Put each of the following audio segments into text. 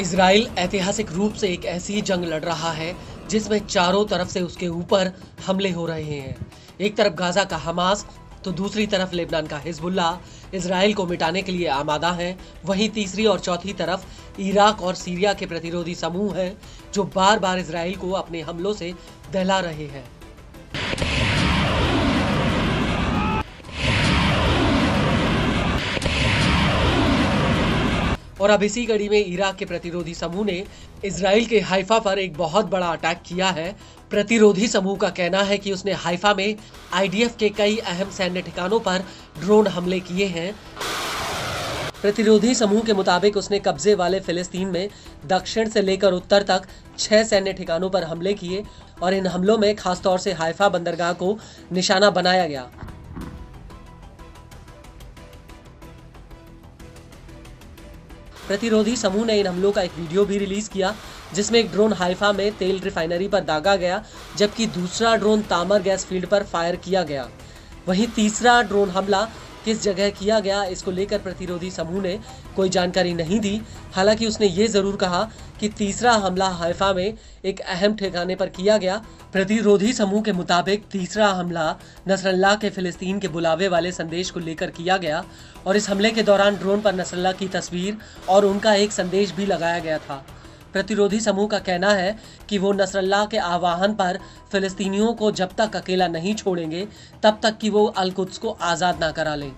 Israel ऐतिहासिक रूप से एक ऐसी जंग लड़ रहा है जिसमें चारों तरफ से उसके ऊपर हमले हो रहे हैं। एक तरफ गाजा का हमास तो दूसरी तरफ लेबनान का हिजबुल्लाह इजराइल को मिटाने के लिए आमादा है। वहीं तीसरी और चौथी तरफ इराक और सीरिया के प्रतिरोधी समूह हैं जो बार बार इजराइल को अपने हमलों से दहला रहे हैं। और अब इसी कड़ी में इराक के प्रतिरोधी समूह ने इजराइल के हाइफा पर एक बहुत बड़ा अटैक किया है। प्रतिरोधी समूह का कहना है कि उसने हाइफा में आईडीएफ के कई अहम सैन्य ठिकानों पर ड्रोन हमले किए हैं। प्रतिरोधी समूह के मुताबिक उसने कब्जे वाले फिलिस्तीन में दक्षिण से लेकर उत्तर तक 6 सैन्य ठिकानों पर हमले किए और इन हमलों में खासतौर से हाइफा बंदरगाह को निशाना बनाया गया। प्रतिरोधी समूह ने इन हमलों का एक वीडियो भी रिलीज किया जिसमें एक ड्रोन हाइफा में तेल रिफाइनरी पर दागा गया जबकि दूसरा ड्रोन तामर गैस फील्ड पर फायर किया गया। वहीं तीसरा ड्रोन हमला किस जगह किया गया इसको लेकर प्रतिरोधी समूह ने कोई जानकारी नहीं दी। हालांकि उसने ये जरूर कहा कि तीसरा हमला हाइफा में एक अहम ठिकाने पर किया गया। प्रतिरोधी समूह के मुताबिक तीसरा हमला नसरल्लाह के फिलिस्तीन के बुलावे वाले संदेश को लेकर किया गया और इस हमले के दौरान ड्रोन पर नसरल्लाह की तस्वीर और उनका एक संदेश भी लगाया गया था। प्रतिरोधी समूह का कहना है कि वो नसरल्लाह के आह्वान पर फिलिस्तीनियों को जब तक अकेला नहीं छोड़ेंगे तब तक कि वो अल कुद्स को आज़ाद ना करा लें।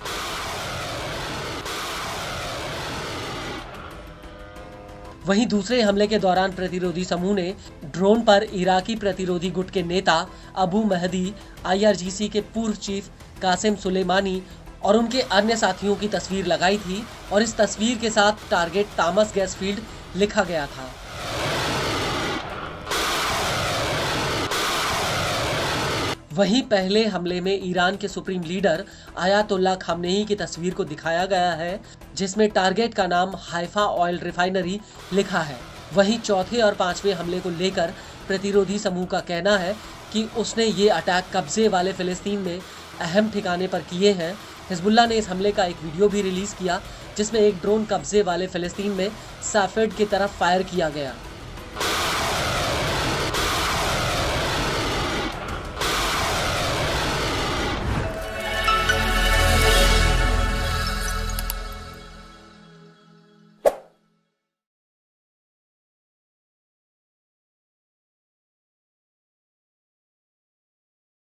वहीं दूसरे हमले के दौरान प्रतिरोधी समूह ने ड्रोन पर इराकी प्रतिरोधी गुट के नेता अबू महदी, आईआरजीसी के पूर्व चीफ कासिम सुलेमानी और उनके अन्य साथियों की तस्वीर लगाई थी और इस तस्वीर के साथ टारगेट तामस गैस फील्ड लिखा गया था। वहीं पहले हमले में ईरान के सुप्रीम लीडर आयतुल्लाह खामनेई की तस्वीर को दिखाया गया है जिसमें टारगेट का नाम हाइफा ऑयल रिफाइनरी लिखा है। वहीं चौथे और पांचवें हमले को लेकर प्रतिरोधी समूह का कहना है कि उसने ये अटैक कब्जे वाले फिलिस्तीन में अहम ठिकाने पर किए हैं। हिजबुल्लाह ने इस हमले का एक वीडियो भी रिलीज किया जिसमें एक ड्रोन कब्जे वाले फिलिस्तीन में साफेड की तरफ फायर किया गया।